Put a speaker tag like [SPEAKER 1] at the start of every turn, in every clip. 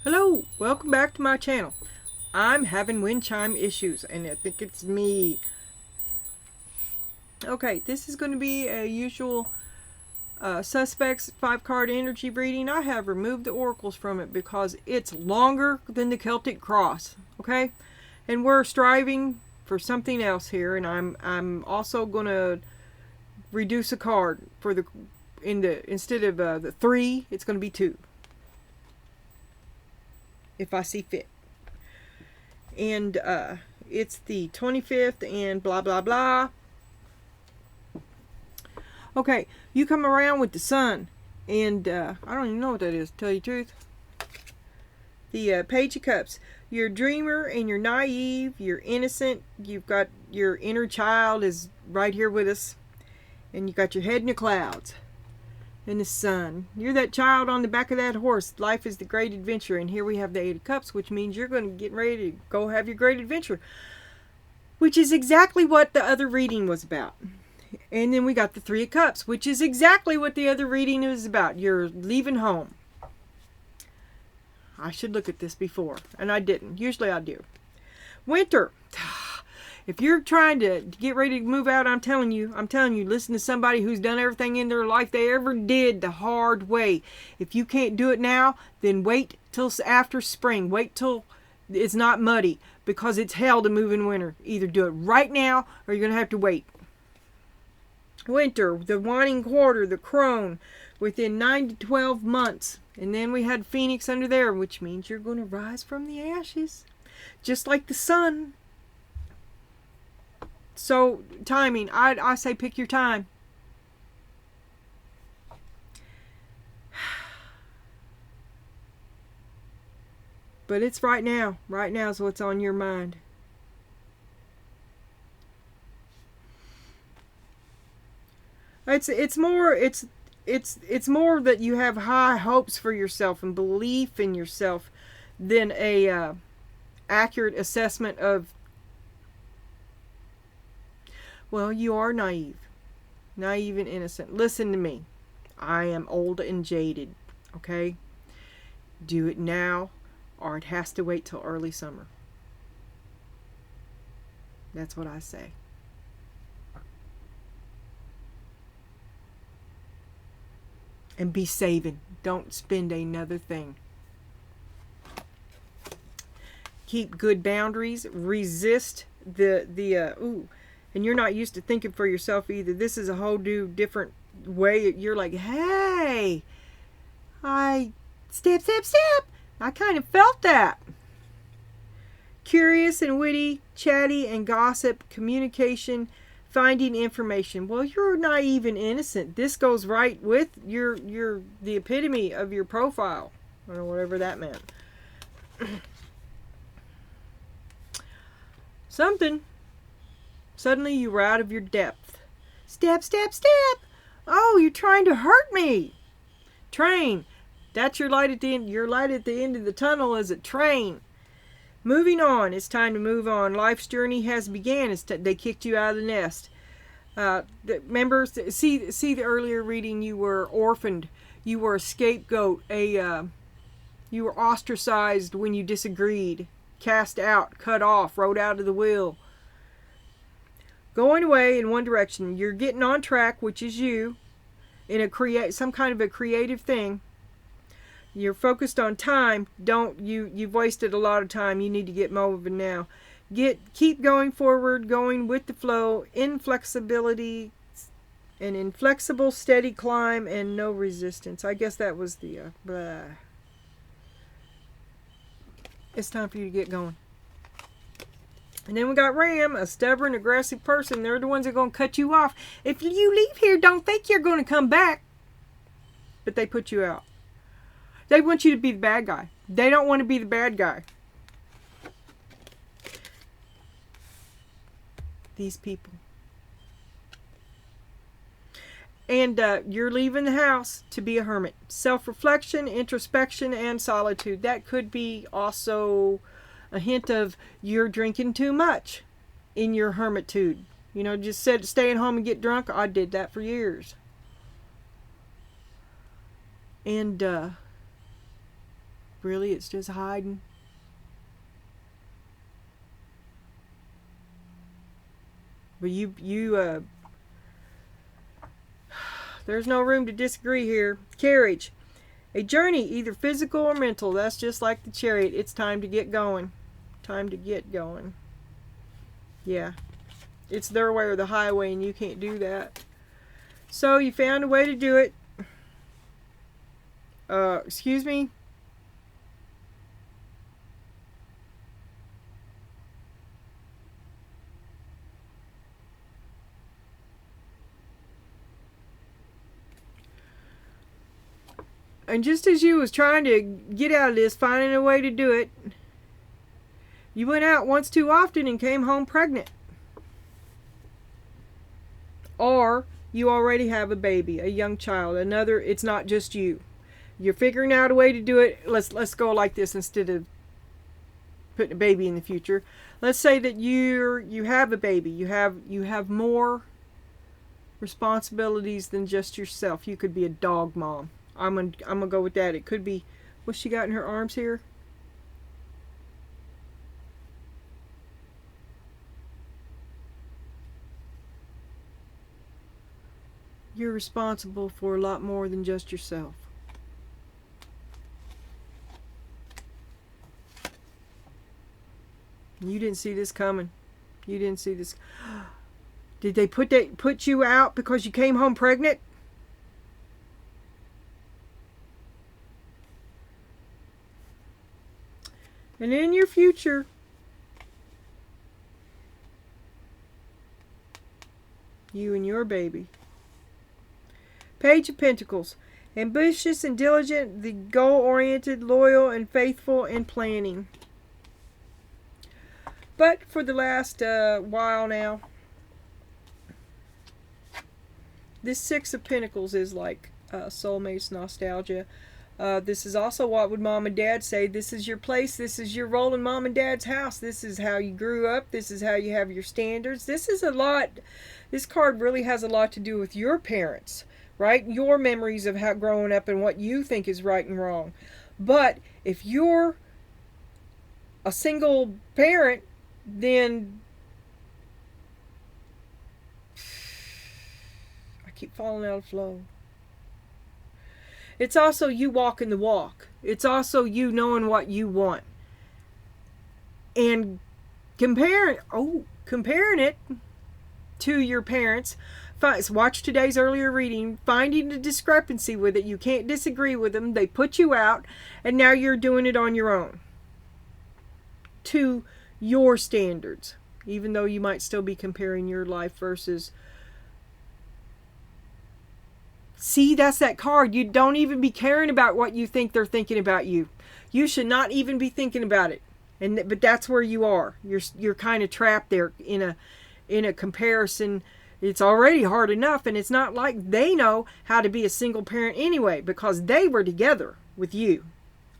[SPEAKER 1] Hello, welcome back to my channel. I'm having wind chime issues and I think it's me. Okay, this is going to be a usual suspects 5-card energy reading. I have removed the oracles from it because it's longer than the Celtic cross. Okay, and we're striving for something else here, and I'm also going to reduce a card for the instead of the 3, it's going to be 2. If I see fit. And it's the 25th and blah blah blah. Okay, you come around with the sun, and I don't even know what that is, to tell you the truth. The Page of Cups. You're a dreamer and you're naive, you're innocent, you've got your inner child is right here with us, and you got your head in the clouds. In the sun. You're that child on the back of that horse. Life is the great adventure. And here we have the 8 of Cups, which means you're going to get ready to go have your great adventure. Which is exactly what the other reading was about. And then we got the 3 of Cups, which is exactly what the other reading was about. You're leaving home. I should look at this before. And I didn't. Usually I do. Winter. If you're trying to get ready to move out, I'm telling you, listen to somebody who's done everything in their life they ever did the hard way. If you can't do it now, then wait till after spring. Wait till it's not muddy, because it's hell to move in winter. Either do it right now or you're going to have to wait. Winter, the waning quarter, the crone, within 9 to 12 months. And then we had Phoenix under there, which means you're going to rise from the ashes. Just like the sun. So, timing. I say pick your time. But it's right now. Right now is what's on your mind. It's more that you have high hopes for yourself and belief in yourself than a accurate assessment of. Well, you are naive. Naive and innocent. Listen to me. I am old and jaded. Okay? Do it now, or it has to wait till early summer. That's what I say. And be saving. Don't spend another thing. Keep good boundaries. Resist and you're not used to thinking for yourself either. This is a whole new different way. You're like, hey, step. I kind of felt that. Curious and witty, chatty and gossip, communication, finding information. Well, you're naive and innocent. This goes right with the epitome of your profile, or whatever that meant. Something. Suddenly you were out of your depth. Step. Oh, you're trying to hurt me. Train. That's your light at the end. Your light at the end of the tunnel is a train. Moving on. It's time to move on. Life's journey has began. They kicked you out of the nest. Remember, see the earlier reading. You were orphaned. You were a scapegoat. You were ostracized when you disagreed. Cast out. Cut off. Rode out of the wheel. Going away in one direction. You're getting on track, which is you, in some kind of a creative thing. You're focused on time. You've wasted a lot of time. You need to get moving now. Keep going forward, going with the flow. Inflexibility, an inflexible, steady climb, and no resistance. I guess that was the blah. It's time for you to get going. And then we got Ram, a stubborn, aggressive person. They're the ones that are going to cut you off. If you leave here, don't think you're going to come back. But they put you out. They want you to be the bad guy. They don't want to be the bad guy. These people. And you're leaving the house to be a hermit. Self-reflection, introspection, and solitude. That could be also a hint of you're drinking too much in your hermitude. You know, just stay at home and get drunk. I did that for years. And Really, it's just hiding. But there's no room to disagree here. Carriage. A journey, either physical or mental. That's just like the chariot. It's time to get going. Time to get going. Yeah. It's their way or the highway, and you can't do that. So you found a way to do it. Excuse me? And just as you was trying to get out of this, finding a way to do it, you went out once too often and came home pregnant. Or you already have a baby, a young child. It's not just you. You're figuring out a way to do it. Let's go like this instead of putting a baby in the future. Let's say that you have a baby. You have more responsibilities than just yourself. You could be a dog mom. I'm gonna go with that. It could be, what's she got in her arms here? You're responsible for a lot more than just yourself. You didn't see this coming. You didn't see this. Did they put you out because you came home pregnant? And in your future, you and your baby. Page of Pentacles. Ambitious and diligent, the goal-oriented, loyal and faithful in planning. But for the last while now, this Six of Pentacles is like soulmates, nostalgia. This is also what would Mom and Dad say. This is your place. This is your role in Mom and Dad's house. This is how you grew up. This is how you have your standards. This is a lot. This card really has a lot to do with your parents, right? Your memories of how growing up and what you think is right and wrong. But if you're a single parent, then I keep falling out of flow. It's also you walking the walk. It's also you knowing what you want. And comparing it to your parents. Watch today's earlier reading. Finding the discrepancy with it. You can't disagree with them. They put you out. And now you're doing it on your own. To your standards. Even though you might still be comparing your life versus... See, that's that card. You don't even be caring about what you think they're thinking about you. You should not even be thinking about it. But that's where you are. You're kind of trapped there in a comparison. It's already hard enough, and it's not like they know how to be a single parent anyway, because they were together with you.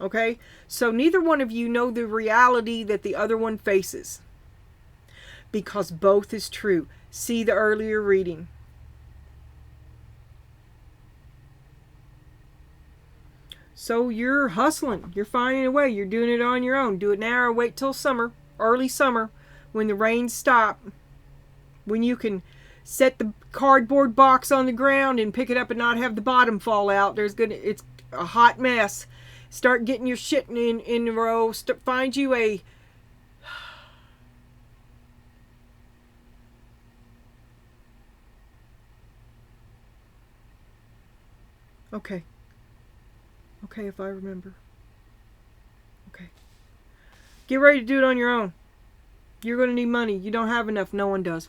[SPEAKER 1] Okay? So neither one of you know the reality that the other one faces. Because both is true. See the earlier reading. So you're hustling. You're finding a way. You're doing it on your own. Do it now or wait till summer, early summer, when the rains stop. When you can set the cardboard box on the ground and pick it up and not have the bottom fall out. It's a hot mess. Start getting your shit in a row. Find you a... Okay. Okay, if I remember. Okay. Get ready to do it on your own. You're going to need money. You don't have enough. No one does.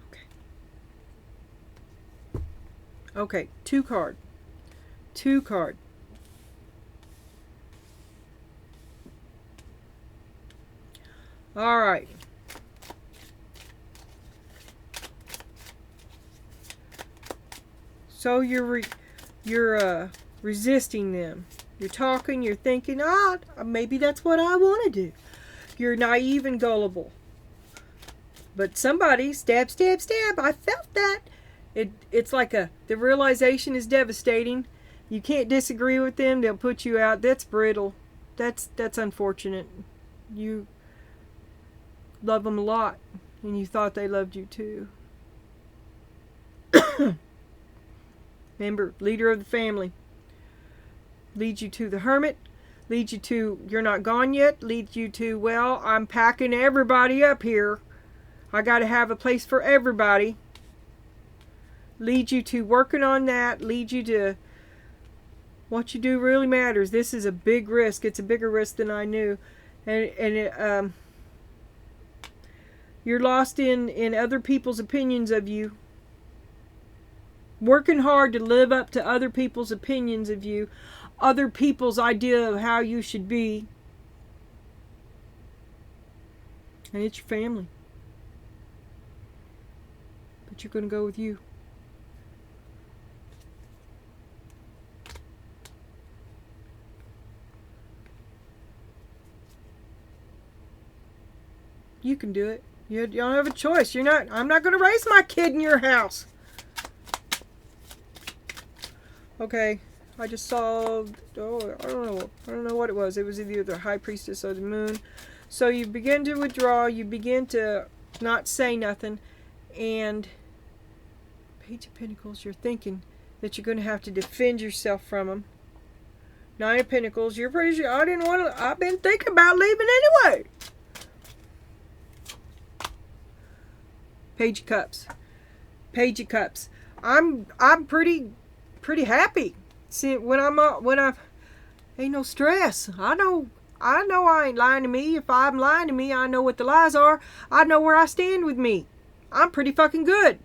[SPEAKER 1] Okay. Okay, 2 card. 2 card. All right. So you're resisting them. You're talking, you're thinking, maybe that's what I want to do. You're naive and gullible. But somebody, stab, stab, stab, I felt that. It's like the realization is devastating. You can't disagree with them. They'll put you out. That's brittle. That's unfortunate. You love them a lot, and you thought they loved you too. Remember, leader of the family. Leads you to the hermit. Leads you to, you're not gone yet. Leads you to, well, I'm packing everybody up here. I got to have a place for everybody. Leads you to working on that. Leads you to what you do really matters. This is a big risk. It's a bigger risk than I knew. And you're lost in other people's opinions of you. Working hard to live up to other people's opinions of you. Other people's idea of how you should be. And it's your family. But you're going to go with you. You can do it. You don't have a choice. I'm not going to raise my kid in your house. Okay. I just saw, I don't know what it was. It was either the High Priestess or the Moon. So you begin to withdraw. You begin to not say nothing. And Page of Pentacles, you're thinking that you're going to have to defend yourself from them. Nine of Pentacles, you're pretty sure, I've been thinking about leaving anyway. Page of Cups. Page of Cups. I'm pretty happy. See, when I ain't no stress. I know I ain't lying to me. If I'm lying to me, I know what the lies are. I know where I stand with me. I'm pretty fucking good.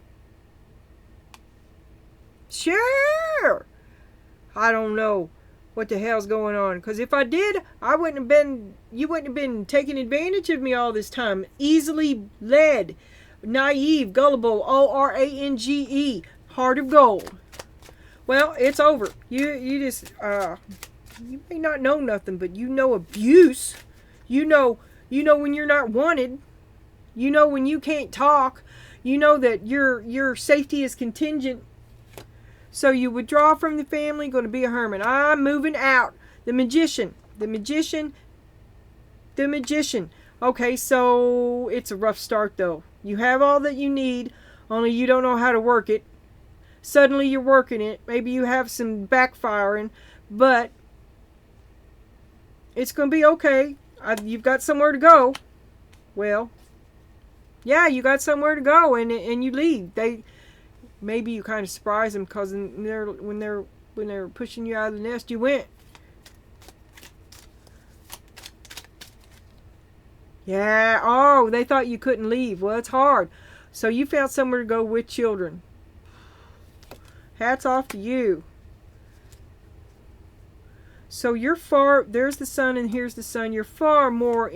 [SPEAKER 1] Sure. I don't know what the hell's going on. Because if I did, you wouldn't have been taking advantage of me all this time. Easily led. Naive, gullible, O-R-A-N-G-E, heart of gold. Well, it's over. You just, you may not know nothing, but you know abuse. You know when you're not wanted. You know when you can't talk. You know that your safety is contingent. So you withdraw from the family, going to be a hermit. I'm moving out. The magician. Okay, so it's a rough start though. You have all that you need, only you don't know how to work it. Suddenly you're working it. Maybe you have some backfiring, but it's going to be okay. You've got somewhere to go. Well, yeah, you got somewhere to go, and you leave. Maybe you kind of surprise them because when they're pushing you out of the nest, you went. Yeah, oh, they thought you couldn't leave. Well, it's hard. So you found somewhere to go with children. Hats off to you. So you're there's the sun and here's the sun. You're far more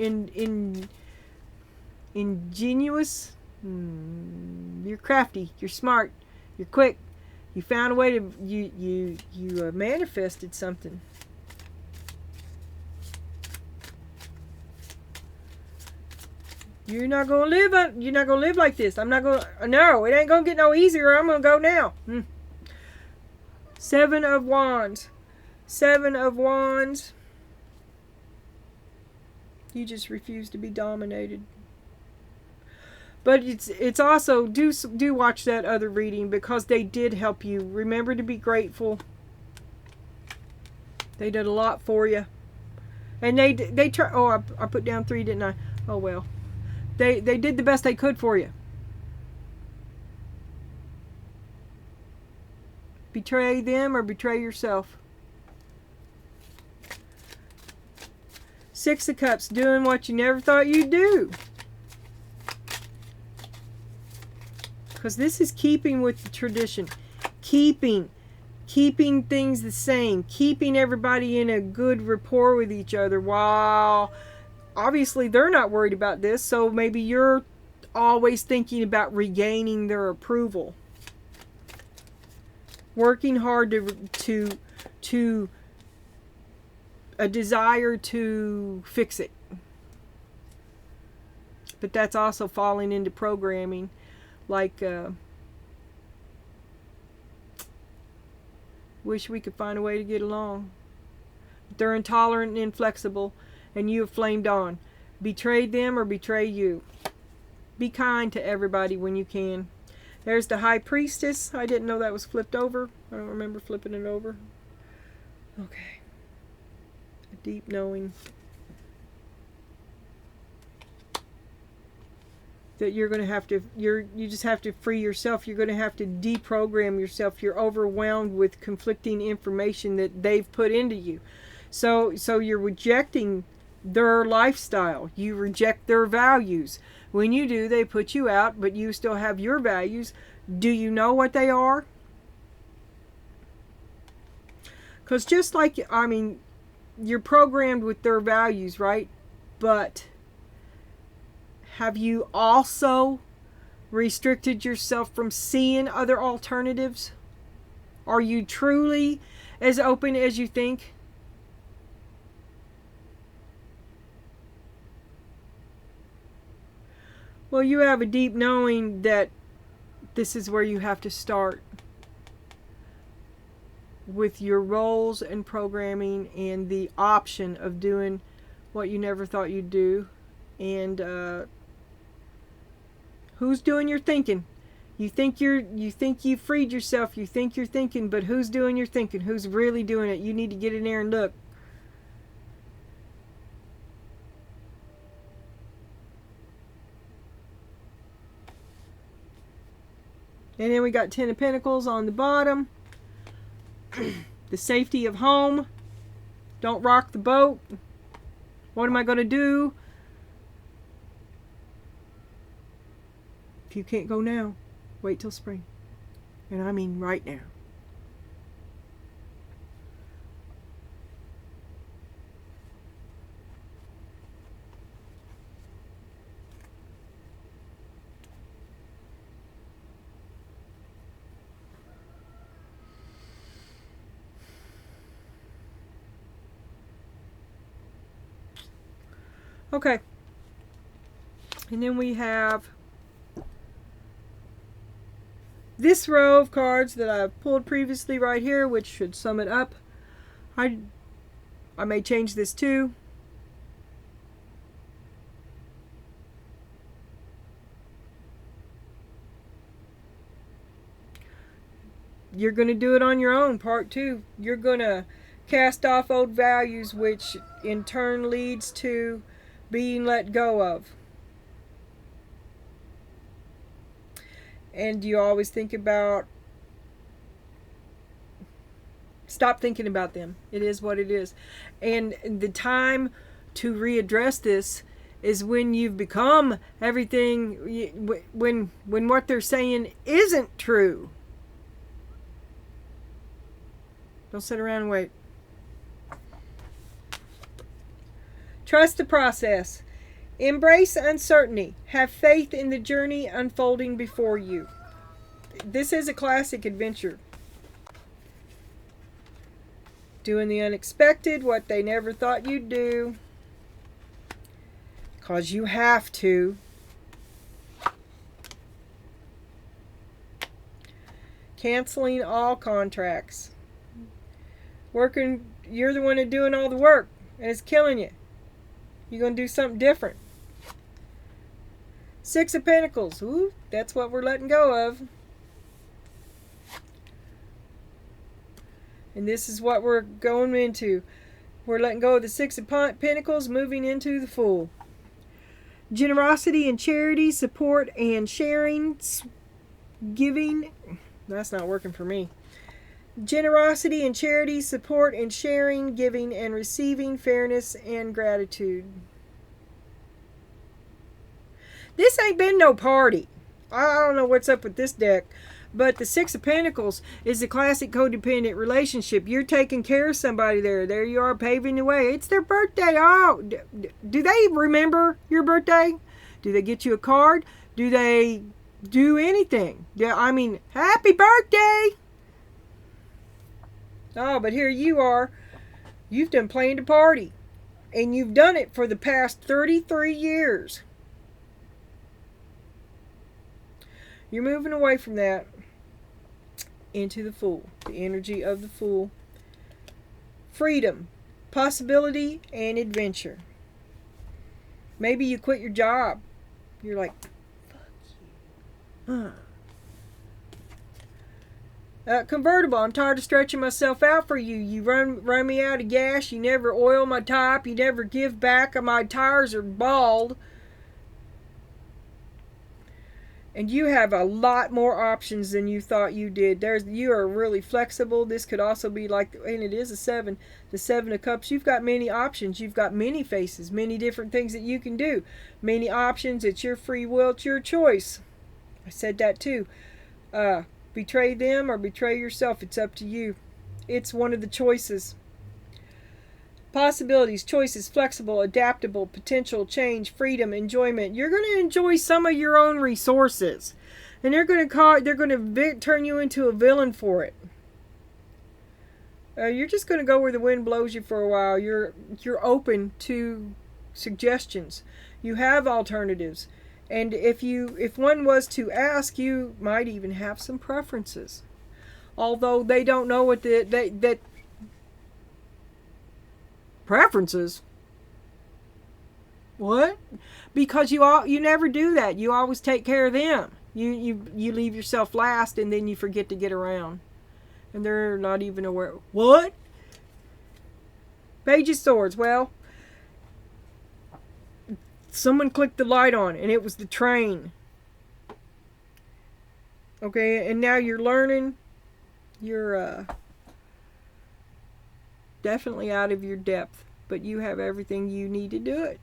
[SPEAKER 1] ingenuous. You're crafty. You're smart. You're quick. You found a way to, you manifested something. You're not gonna live like this. No, it ain't gonna get no easier. I'm gonna go now. Seven of Wands. You just refuse to be dominated. But it's also, do watch that other reading because they did help you. Remember to be grateful. They did a lot for you. And they try. Oh, I put down 3, didn't I? Oh well. They did the best they could for you. Betray them or betray yourself. 6 of Cups, doing what you never thought you'd do. Because this is keeping with the tradition. Keeping things the same. Keeping everybody in a good rapport with each other. While obviously they're not worried about this. So maybe you're always thinking about regaining their approval. Working hard to a desire to fix it. But that's also falling into programming. Like wish we could find a way to get along. But they're intolerant and inflexible, and you have flamed on. Betrayed them or betray you. Be kind to everybody when you can. There's the High Priestess. I didn't know that was flipped over. I don't remember flipping it over. Okay. A deep knowing that you're going to have to, you just have to free yourself. You're going to have to deprogram yourself. You're overwhelmed with conflicting information that they've put into you. So you're rejecting their lifestyle. You reject their values. When you do, they put you out, but you still have your values. Do you know what they are? Because just like, I mean, you're programmed with their values, right? But have you also restricted yourself from seeing other alternatives? Are you truly as open as you think? Well, you have a deep knowing that this is where you have to start with your roles and programming and the option of doing what you never thought you'd do. And who's doing your thinking? You think you freed yourself, you think you're thinking, but who's doing your thinking? Who's really doing it? You need to get in there and look. And then we got Ten of Pentacles on the bottom. The safety of home. Don't rock the boat. What am I going to do? If you can't go now, wait till spring. And I mean right now. Okay. And then we have this row of cards that I've pulled previously right here, which should sum it up. I may change this too. You're going to do it on your own, part 2. You're going to cast off old values, which in turn leads to being let go of. And you always think about, stop thinking about them. It is what it is. And the time to readdress this is when you've become everything, when what they're saying isn't true. Don't sit around and wait. Trust the process. Embrace uncertainty. Have faith in the journey unfolding before you. This is a classic adventure. Doing the unexpected, what they never thought you'd do. Because you have to. Canceling all contracts. Working, you're the one that's doing all the work, and it's killing you. You're going to do something different. Six of Pentacles. Ooh, that's what we're letting go of. And this is what we're going into. We're letting go of the Six of Pentacles, moving into the Fool. Generosity and charity, support and sharing, giving. That's not working for me. Generosity and charity, support and sharing, giving and receiving, fairness and gratitude. This ain't been no party. I don't know what's up with this deck. But the Six of Pentacles is the classic codependent relationship. You're taking care of somebody there. There you are, paving the way. It's their birthday. Oh, do they remember your birthday? Do they get you a card? Do they do anything? Yeah, I mean, happy birthday! Oh, but here you are. You've done planned a party. And you've done it for the past 33 years. You're moving away from that. into the Fool, the energy of the Fool. Freedom, possibility, and adventure. Maybe you quit your job. You're like, fuck you. Convertible, I'm tired of stretching myself out for you. You run me out of gas. You never oil my top. You never give back. My tires are bald. And you have a lot more options than you thought you did. You are really flexible. This could also be like, and it is a 7, the 7 of Cups. You've got many options. You've got many faces, many different things that you can do. Many options. It's your free will. It's your choice. I said that too. Betray them or betray yourself. It's up to you. It's one of the choices. Possibilities, choices, flexible, adaptable, potential, change, freedom, enjoyment. You're going to enjoy some of your own resources, and they're going to turn you into a villain for it. You're just going to go where the wind blows you for a while. You're open to suggestions. You have alternatives. And if one was to ask, you might even have some preferences. Although they don't know what that preferences. What? Because you never do that. You always take care of them. You leave yourself last, and then you forget to get around. And they're not even aware. What? Page of Swords. Well, someone clicked the light on, and it was the train. Okay, and now you're learning. You're definitely out of your depth, but you have everything you need to do it.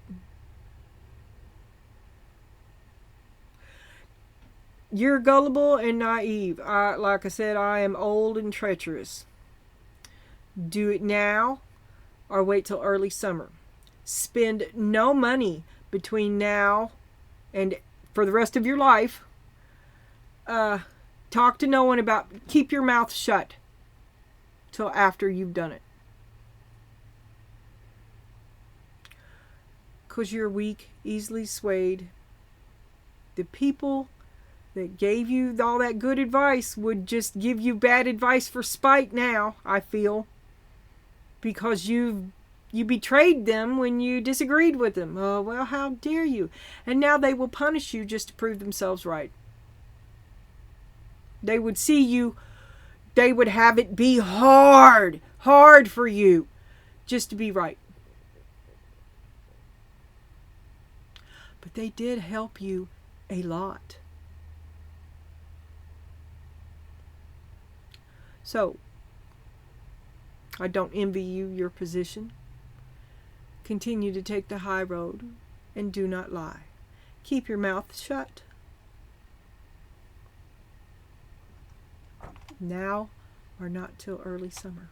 [SPEAKER 1] You're gullible and naive. Like I said, I am old and treacherous. Do it now or wait till early summer. Spend no money between now and for the rest of your life. Talk to no one about, keep your mouth shut till after you've done it. Because you're weak, easily swayed. The people that gave you all that good advice would just give you bad advice for spite now, I feel. Because you betrayed them when you disagreed with them. Oh, well, how dare you? And now they will punish you just to prove themselves right. They would see you, they would have it be hard for you just to be right. But they did help you a lot. So, I don't envy you your position. Continue to take the high road and do not lie. Keep your mouth shut. Now or not till early summer.